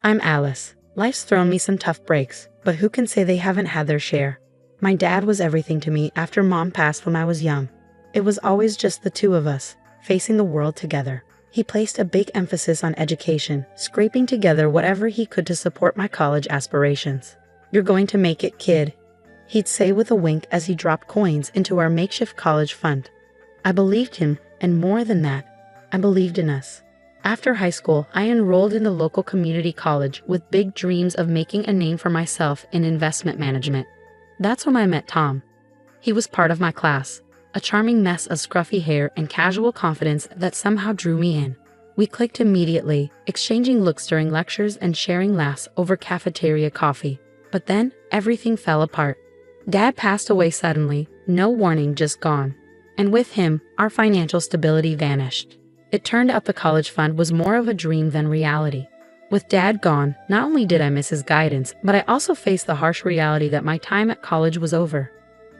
I'm Alice. Life's thrown me some tough breaks, but who can say they haven't had their share? My dad was everything to me after Mom passed when I was young. It was always just the two of us, facing the world together. He placed a big emphasis on education, scraping together whatever he could to support my college aspirations. "You're going to make it, kid," he'd say with a wink as he dropped coins into our makeshift college fund. I believed him, and more than that, I believed in us. After high school, I enrolled in the local community college with big dreams of making a name for myself in investment management. That's when I met Tom. He was part of my class, a charming mess of scruffy hair and casual confidence that somehow drew me in. We clicked immediately, exchanging looks during lectures and sharing laughs over cafeteria coffee. But then, everything fell apart. Dad passed away suddenly, no warning, just gone. And with him, our financial stability vanished. It turned out the college fund was more of a dream than reality. With Dad gone, not only did I miss his guidance, but I also faced the harsh reality that my time at college was over.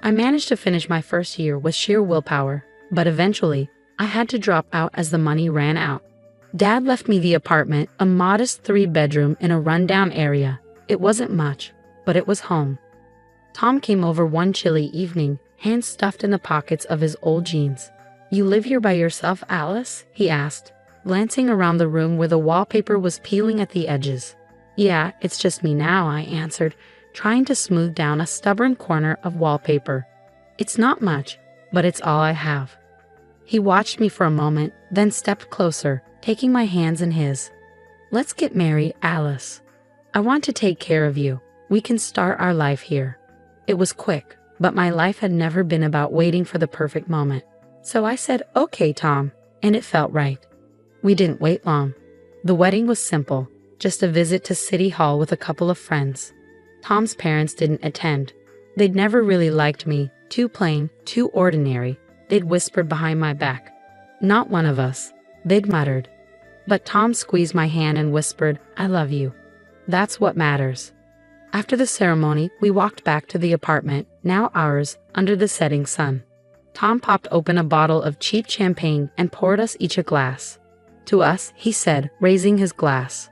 I managed to finish my first year with sheer willpower, but eventually, I had to drop out as the money ran out. Dad left me the apartment, a modest 3-bedroom in a rundown area. It wasn't much, but it was home. Tom came over one chilly evening, hands stuffed in the pockets of his old jeans. "You live here by yourself, Alice?" he asked, glancing around the room where the wallpaper was peeling at the edges. "Yeah, it's just me now," I answered, trying to smooth down a stubborn corner of wallpaper. "It's not much, but it's all I have." He watched me for a moment, then stepped closer, taking my hands in his. "Let's get married, Alice. I want to take care of you. We can start our life here." It was quick, but my life had never been about waiting for the perfect moment. So I said, "Okay, Tom," and it felt right. We didn't wait long. The wedding was simple, just a visit to City Hall with a couple of friends. Tom's parents didn't attend. They'd never really liked me, too plain, too ordinary. They'd whispered behind my back. "Not one of us," they'd muttered. But Tom squeezed my hand and whispered, "I love you. That's what matters." After the ceremony, we walked back to the apartment, now ours, under the setting sun. Tom popped open a bottle of cheap champagne and poured us each a glass. "To us," he said, raising his glass.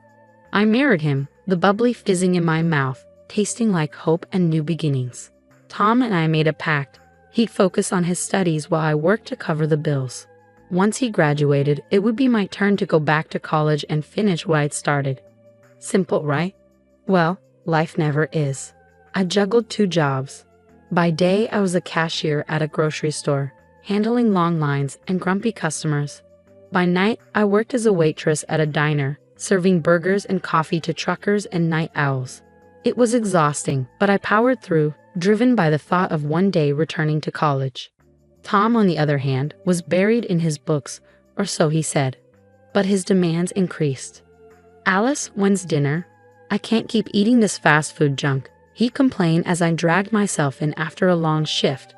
I mirrored him, the bubbly fizzing in my mouth, tasting like hope and new beginnings. Tom and I made a pact. He'd focus on his studies while I worked to cover the bills. Once he graduated, it would be my turn to go back to college and finish what I'd started. Simple, right? Well, life never is. I juggled 2 jobs. By day, I was a cashier at a grocery store, handling long lines and grumpy customers. By night, I worked as a waitress at a diner, serving burgers and coffee to truckers and night owls. It was exhausting, but I powered through, driven by the thought of one day returning to college. Tom, on the other hand, was buried in his books, or so he said. But his demands increased. "Alice, when's dinner? I can't keep eating this fast food junk," he complained as I dragged myself in after a long shift.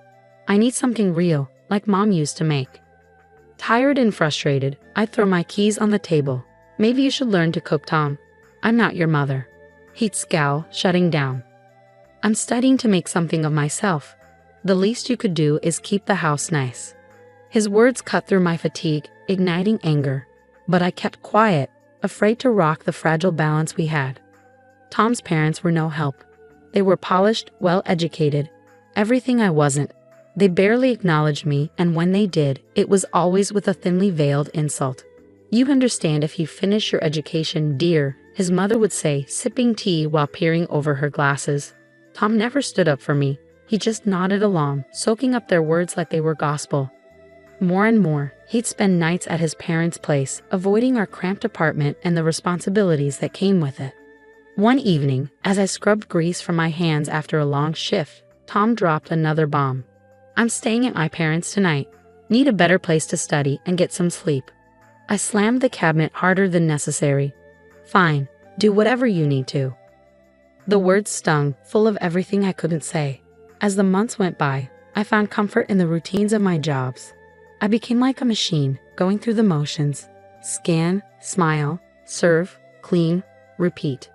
"I need something real, like Mom used to make." Tired and frustrated, I'd throw my keys on the table. "Maybe you should learn to cook, Tom. I'm not your mother." He'd scowl, shutting down. "I'm studying to make something of myself. The least you could do is keep the house nice." His words cut through my fatigue, igniting anger. But I kept quiet, afraid to rock the fragile balance we had. Tom's parents were no help. They were polished, well-educated. Everything I wasn't. They barely acknowledged me, and when they did, it was always with a thinly veiled insult. "You understand if you finish your education, dear," his mother would say, sipping tea while peering over her glasses. Tom never stood up for me. He just nodded along, soaking up their words like they were gospel. More and more, he'd spend nights at his parents' place, avoiding our cramped apartment and the responsibilities that came with it. One evening, as I scrubbed grease from my hands after a long shift, Tom dropped another bomb. "I'm staying at my parents' tonight. Need a better place to study and get some sleep." I slammed the cabinet harder than necessary. "Fine, do whatever you need to." The words stung, full of everything I couldn't say. As the months went by, I found comfort in the routines of my jobs. I became like a machine, going through the motions. Scan, smile, serve, clean, repeat.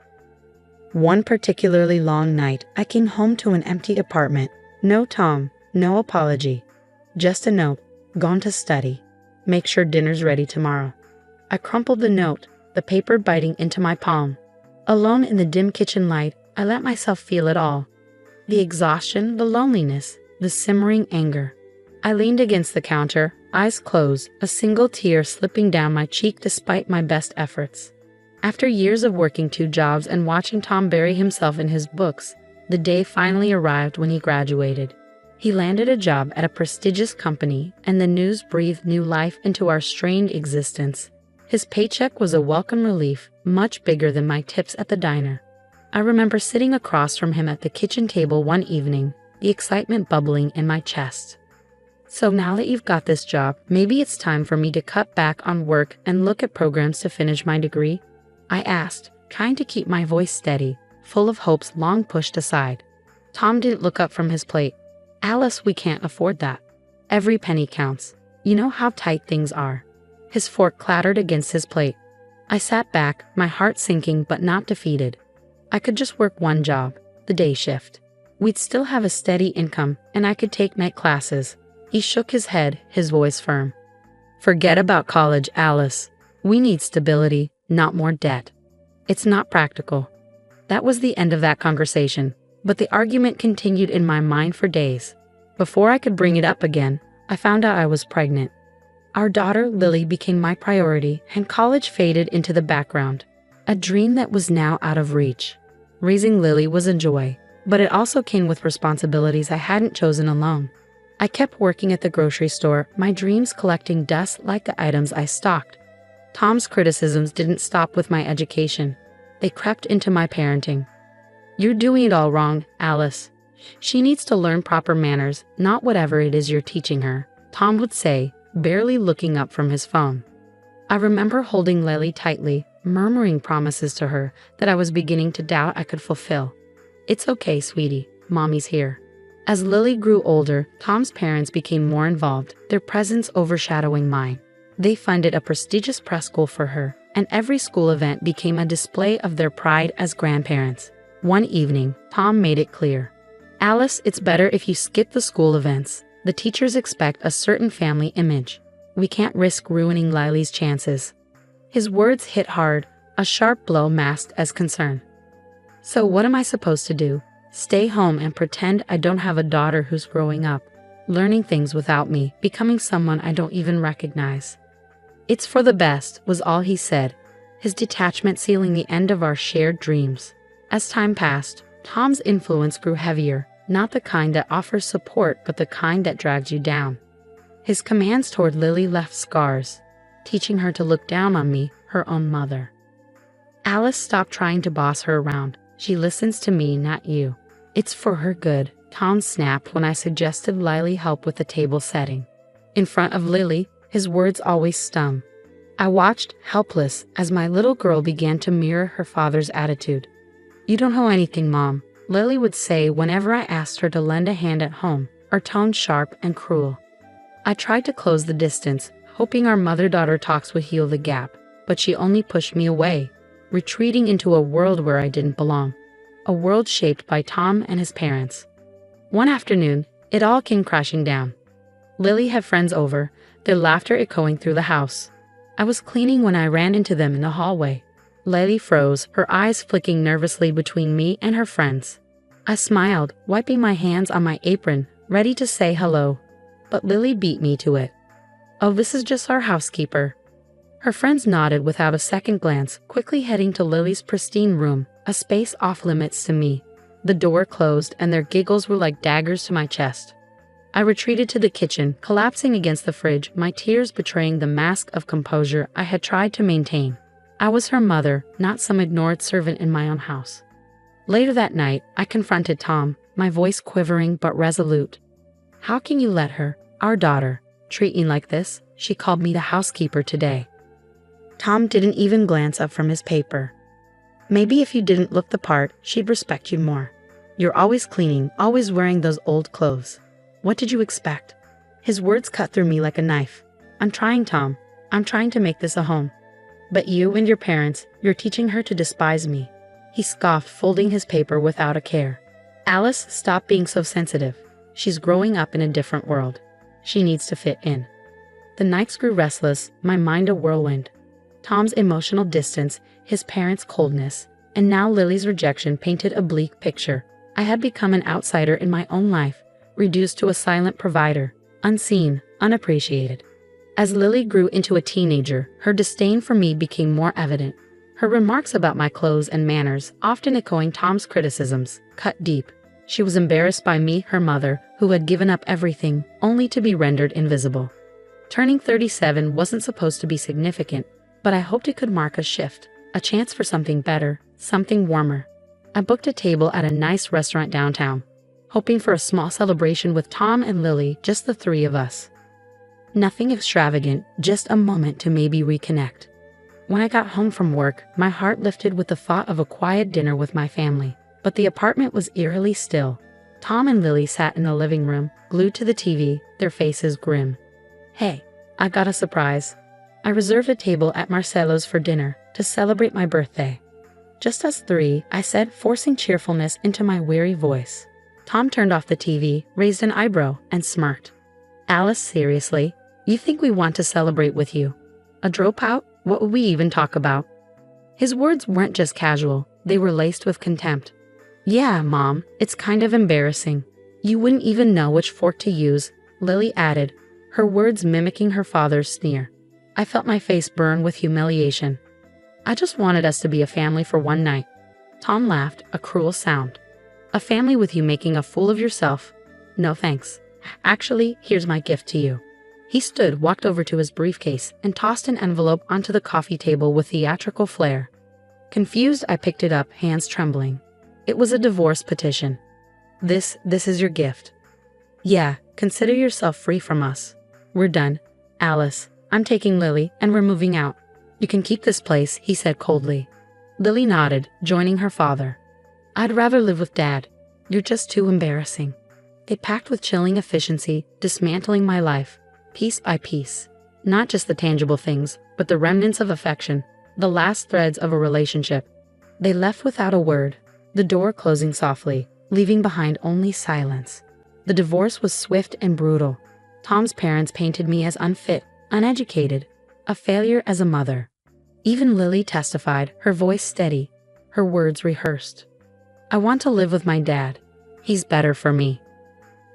One particularly long night, I came home to an empty apartment. No Tom, no apology. Just a note, "Gone to study. Make sure dinner's ready tomorrow." I crumpled the note, the paper biting into my palm. Alone in the dim kitchen light, I let myself feel it all. The exhaustion, the loneliness, the simmering anger. I leaned against the counter, eyes closed, a single tear slipping down my cheek despite my best efforts. After years of working 2 jobs and watching Tom bury himself in his books, the day finally arrived when he graduated. He landed a job at a prestigious company, and the news breathed new life into our strained existence. His paycheck was a welcome relief, much bigger than my tips at the diner. I remember sitting across from him at the kitchen table one evening, the excitement bubbling in my chest. "So now that you've got this job, maybe it's time for me to cut back on work and look at programs to finish my degree?" I asked, trying to keep my voice steady, full of hopes long pushed aside. Tom didn't look up from his plate. "Alice, we can't afford that. Every penny counts. You know how tight things are." His fork clattered against his plate. I sat back, my heart sinking but not defeated. I could just work 1 job, the day shift. We'd still have a steady income, and I could take night classes. He shook his head, his voice firm. "Forget about college, Alice. We need stability, not more debt. It's not practical." That was the end of that conversation, but the argument continued in my mind for days. Before I could bring it up again, I found out I was pregnant. Our daughter, Lily, became my priority, and college faded into the background. A dream that was now out of reach. Raising Lily was a joy, but it also came with responsibilities I hadn't chosen alone. I kept working at the grocery store, my dreams collecting dust like the items I stocked. Tom's criticisms didn't stop with my education. They crept into my parenting. "You're doing it all wrong, Alice. She needs to learn proper manners, not whatever it is you're teaching her," Tom would say, barely looking up from his phone. I remember holding Lily tightly, murmuring promises to her that I was beginning to doubt I could fulfill. "It's okay, sweetie. Mommy's here." As Lily grew older, Tom's parents became more involved, their presence overshadowing mine. They funded a prestigious preschool for her, and every school event became a display of their pride as grandparents. One evening, Tom made it clear. "Alice, it's better if you skip the school events. The teachers expect a certain family image. We can't risk ruining Lily's chances." His words hit hard, a sharp blow masked as concern. So what am I supposed to do? Stay home and pretend I don't have a daughter who's growing up, learning things without me, becoming someone I don't even recognize? "It's for the best," was all he said, his detachment sealing the end of our shared dreams. As time passed, Tom's influence grew heavier, not the kind that offers support but the kind that drags you down. His commands toward Lily left scars, teaching her to look down on me, her own mother. "Alice, stop trying to boss her around. She listens to me, not you. It's for her good," Tom snapped when I suggested Lily help with the table setting. In front of Lily, his words always stung. I watched, helpless, as my little girl began to mirror her father's attitude. "You don't know anything, Mom," Lily would say whenever I asked her to lend a hand at home, her tone sharp and cruel. I tried to close the distance, hoping our mother-daughter talks would heal the gap, but she only pushed me away, retreating into a world where I didn't belong. A world shaped by Tom and his parents. One afternoon, it all came crashing down. Lily had friends over, their laughter echoing through the house. I was cleaning when I ran into them in the hallway. Lily froze, her eyes flicking nervously between me and her friends. I smiled, wiping my hands on my apron, ready to say hello. But Lily beat me to it. "Oh, this is just our housekeeper." Her friends nodded without a second glance, quickly heading to Lily's pristine room, a space off limits to me. The door closed, and their giggles were like daggers to my chest. I retreated to the kitchen, collapsing against the fridge, my tears betraying the mask of composure I had tried to maintain. I was her mother, not some ignored servant in my own house. Later that night, I confronted Tom, my voice quivering but resolute. "How can you let her, our daughter, treat me like this? She called me the housekeeper today." Tom didn't even glance up from his paper. "Maybe if you didn't look the part, she'd respect you more. You're always cleaning, always wearing those old clothes. What did you expect?" His words cut through me like a knife. "I'm trying, Tom. I'm trying to make this a home. But you and your parents, you're teaching her to despise me." He scoffed, folding his paper without a care. "Alice, stop being so sensitive. She's growing up in a different world. She needs to fit in." The nights grew restless, my mind a whirlwind. Tom's emotional distance, his parents' coldness, And now Lily's rejection painted a bleak picture. I had become an outsider in my own life, reduced to a silent provider, unseen, unappreciated. As Lily grew into a teenager, her disdain for me became more evident. Her remarks about my clothes and manners, often echoing Tom's criticisms, cut deep. She was embarrassed by me, her mother, who had given up everything, only to be rendered invisible. Turning 37 wasn't supposed to be significant, but I hoped it could mark a shift, a chance for something better, something warmer. I booked a table at a nice restaurant downtown, hoping for a small celebration with Tom and Lily, just the three of us. Nothing extravagant, just a moment to maybe reconnect. When I got home from work, my heart lifted with the thought of a quiet dinner with my family, but the apartment was eerily still. Tom and Lily sat in the living room, glued to the TV, their faces grim. "Hey, I got a surprise. I reserved a table at Marcelo's for dinner, to celebrate my birthday." "Just us three," I said, forcing cheerfulness into my weary voice. Tom turned off the TV, raised an eyebrow, and smirked. "Alice, seriously? You think we want to celebrate with you? A dropout? What would we even talk about?" His words weren't just casual, they were laced with contempt. "Yeah, Mom, it's kind of embarrassing. You wouldn't even know which fork to use," Lily added, her words mimicking her father's sneer. I felt my face burn with humiliation. "I just wanted us to be a family for one night." Tom laughed, a cruel sound. "A family with you making a fool of yourself? No thanks. Actually, here's my gift to you." He stood, walked over to his briefcase, and tossed an envelope onto the coffee table with theatrical flair. Confused, I picked it up, hands trembling. It was a divorce petition. This is your gift. Yeah, consider yourself free from us. We're done. Alice, I'm taking Lily, and we're moving out. You can keep this place," he said coldly. Lily nodded, joining her father. "I'd rather live with Dad. You're just too embarrassing." It packed with chilling efficiency, dismantling my life, piece by piece. Not just the tangible things, but the remnants of affection, the last threads of a relationship. They left without a word, the door closing softly, leaving behind only silence. The divorce was swift and brutal. Tom's parents painted me as unfit, uneducated, a failure as a mother. Even Lily testified, her voice steady, her words rehearsed. "I want to live with my dad. He's better for me."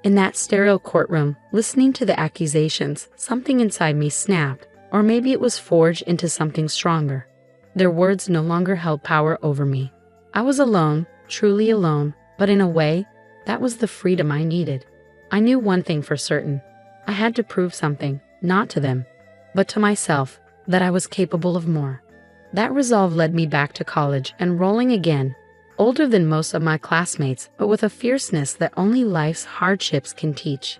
In that sterile courtroom, listening to the accusations, something inside me snapped, or maybe it was forged into something stronger. Their words no longer held power over me. I was alone, truly alone, but in a way, that was the freedom I needed. I knew one thing for certain. I had to prove something, not to them, but to myself, that I was capable of more. That resolve led me back to college, enrolling again, older than most of my classmates, but with a fierceness that only life's hardships can teach.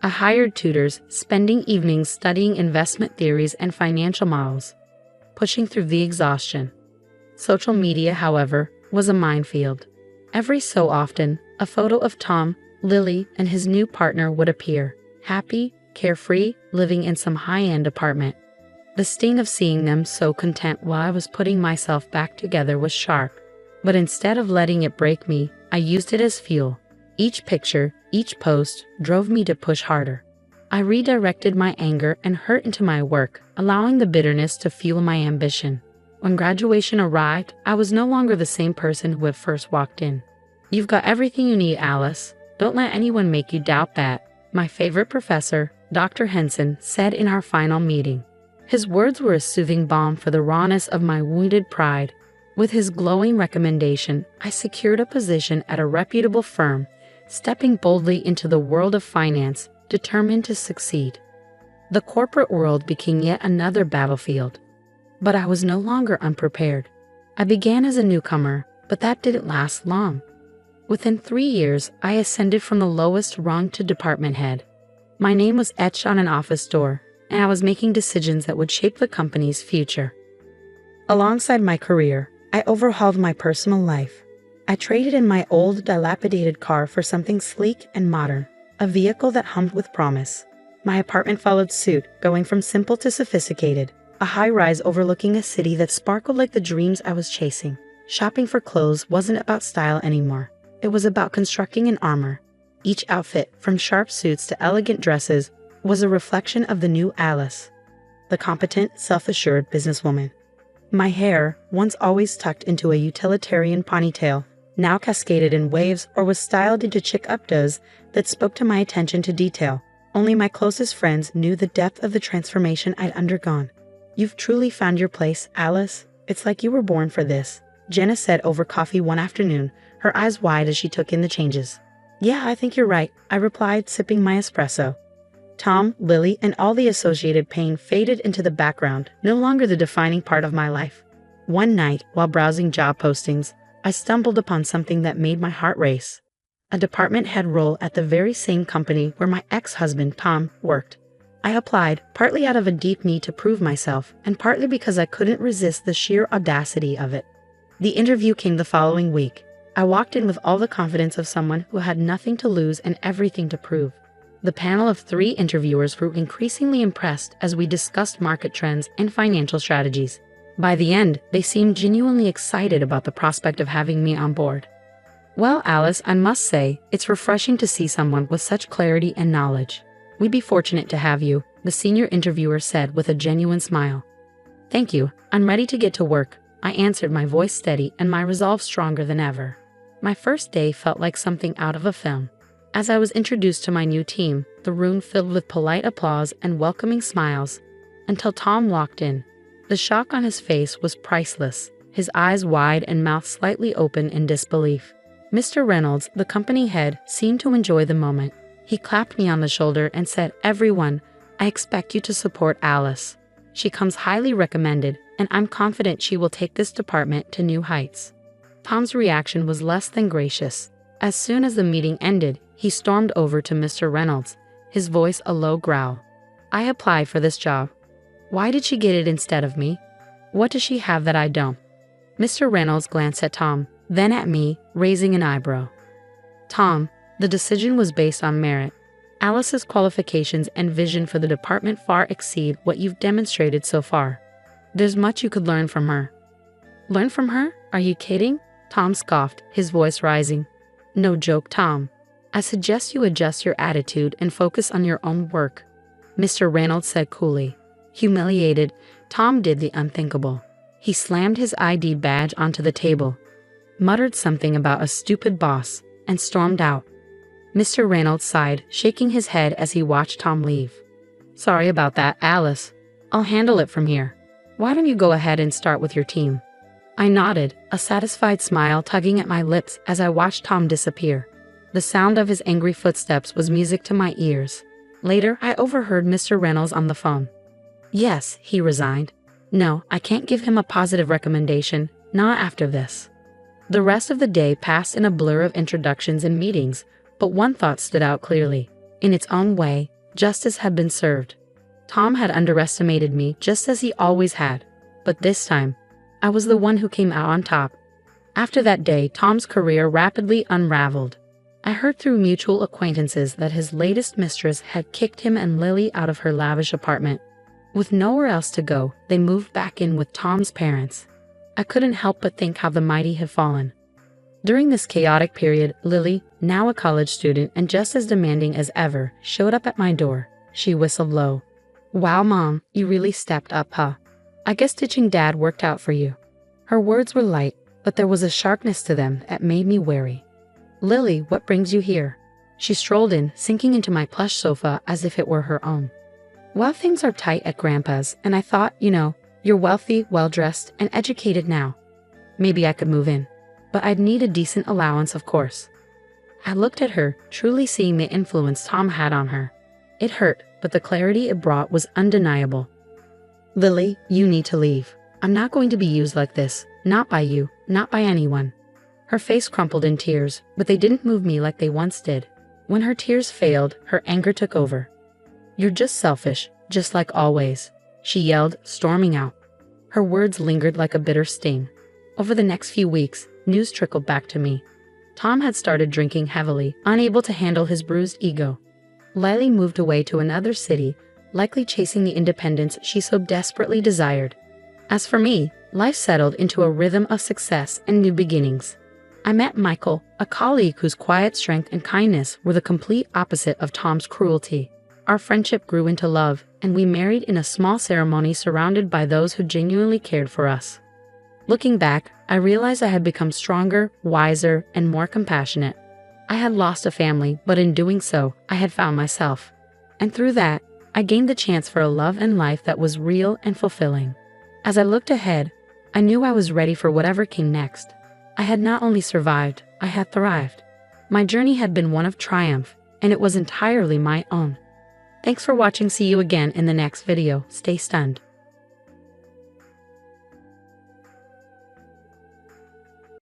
I hired tutors, spending evenings studying investment theories and financial models, pushing through the exhaustion. Social media, however, was a minefield. Every so often, a photo of Tom, Lily, and his new partner would appear, happy, carefree, living in some high-end apartment. The sting of seeing them so content while I was putting myself back together was sharp. But instead of letting it break me, I used it as fuel. Each picture, each post, drove me to push harder. I redirected my anger and hurt into my work, allowing the bitterness to fuel my ambition. When graduation arrived, I was no longer the same person who had first walked in. "You've got everything you need, Alice. Don't let anyone make you doubt that," my favorite professor, Dr. Henson, said in our final meeting. His words were a soothing balm for the rawness of my wounded pride. With his glowing recommendation, I secured a position at a reputable firm, stepping boldly into the world of finance, determined to succeed. The corporate world became yet another battlefield. But I was no longer unprepared. I began as a newcomer, but that didn't last long. Within 3 years, I ascended from the lowest rung to department head. My name was etched on an office door, and I was making decisions that would shape the company's future. Alongside my career, I overhauled my personal life. I traded in my old, dilapidated car for something sleek and modern, a vehicle that hummed with promise. My apartment followed suit, going from simple to sophisticated, a high-rise overlooking a city that sparkled like the dreams I was chasing. Shopping for clothes wasn't about style anymore. It was about constructing an armor. Each outfit, from sharp suits to elegant dresses, was a reflection of the new Alice, the competent, self-assured businesswoman. My hair, once always tucked into a utilitarian ponytail, now cascaded in waves or was styled into chic updos that spoke to my attention to detail. Only my closest friends knew the depth of the transformation I'd undergone. "You've truly found your place, Alice. It's like you were born for this," Jenna said over coffee one afternoon, her eyes wide as she took in the changes. "Yeah, I think you're right," I replied, sipping my espresso. Tom, Lily, and all the associated pain faded into the background, no longer the defining part of my life. One night, while browsing job postings, I stumbled upon something that made my heart race. A department head role at the very same company where my ex-husband, Tom, worked. I applied, partly out of a deep need to prove myself, and partly because I couldn't resist the sheer audacity of it. The interview came the following week. I walked in with all the confidence of someone who had nothing to lose and everything to prove. The panel of 3 interviewers grew increasingly impressed as we discussed market trends and financial strategies. By the end, they seemed genuinely excited about the prospect of having me on board. "Well, Alice, I must say, it's refreshing to see someone with such clarity and knowledge. We'd be fortunate to have you," the senior interviewer said with a genuine smile. "Thank you. I'm ready to get to work," I answered, my voice steady and my resolve stronger than ever. My first day felt like something out of a film. As I was introduced to my new team, the room filled with polite applause and welcoming smiles, until Tom walked in. The shock on his face was priceless, his eyes wide and mouth slightly open in disbelief. Mr. Reynolds, the company head, seemed to enjoy the moment. He clapped me on the shoulder and said, "Everyone, I expect you to support Alice. She comes highly recommended, and I'm confident she will take this department to new heights." Tom's reaction was less than gracious. As soon as the meeting ended, he stormed over to Mr. Reynolds, his voice a low growl. "I applied for this job. Why did she get it instead of me? What does she have that I don't?" Mr. Reynolds glanced at Tom, then at me, raising an eyebrow. "Tom, the decision was based on merit. Alice's qualifications and vision for the department far exceed what you've demonstrated so far. There's much you could learn from her." "Learn from her? Are you kidding?" Tom scoffed, his voice rising. "No joke, Tom. I suggest you adjust your attitude and focus on your own work," Mr. Reynolds said coolly. Humiliated, Tom did the unthinkable. He slammed his ID badge onto the table, muttered something about a stupid boss, and stormed out. Mr. Reynolds sighed, shaking his head as he watched Tom leave. "Sorry about that, Alice. I'll handle it from here. Why don't you go ahead and start with your team?" I nodded, a satisfied smile tugging at my lips as I watched Tom disappear. The sound of his angry footsteps was music to my ears. Later, I overheard Mr. Reynolds on the phone. "Yes," he resigned. "No, I can't give him a positive recommendation, not after this." The rest of the day passed in a blur of introductions and meetings, but one thought stood out clearly. In its own way, justice had been served. Tom had underestimated me just as he always had, but this time, I was the one who came out on top. After that day, Tom's career rapidly unraveled. I heard through mutual acquaintances that his latest mistress had kicked him and Lily out of her lavish apartment. With nowhere else to go, they moved back in with Tom's parents. I couldn't help but think how the mighty had fallen. During this chaotic period, Lily, now a college student and just as demanding as ever, showed up at my door. She whistled low. "Wow, Mom, you really stepped up, huh? I guess ditching Dad worked out for you." Her words were light, but there was a sharpness to them that made me wary. "Lily, what brings you here?" She strolled in, sinking into my plush sofa as if it were her own. "Well, things are tight at Grandpa's, and I thought, you're wealthy, well-dressed, and educated now. Maybe I could move in. But I'd need a decent allowance, of course." I looked at her, truly seeing the influence Tom had on her. It hurt, but the clarity it brought was undeniable. "Lily, you need to leave. I'm not going to be used like this. Not by you, not by anyone." Her face crumpled in tears, but they didn't move me like they once did. When her tears failed, her anger took over. "You're just selfish, just like always," she yelled, storming out. Her words lingered like a bitter sting. Over the next few weeks, news trickled back to me. Tom had started drinking heavily, unable to handle his bruised ego. Lily moved away to another city, likely chasing the independence she so desperately desired. As for me, life settled into a rhythm of success and new beginnings. I met Michael, a colleague whose quiet strength and kindness were the complete opposite of Tom's cruelty. Our friendship grew into love, and we married in a small ceremony surrounded by those who genuinely cared for us. Looking back, I realized I had become stronger, wiser, and more compassionate. I had lost a family, but in doing so, I had found myself. And through that, I gained the chance for a love and life that was real and fulfilling. As I looked ahead, I knew I was ready for whatever came next. I had not only survived, I had thrived. My journey had been one of triumph, and it was entirely my own. Thanks for watching. See you again in the next video. Stay stunned.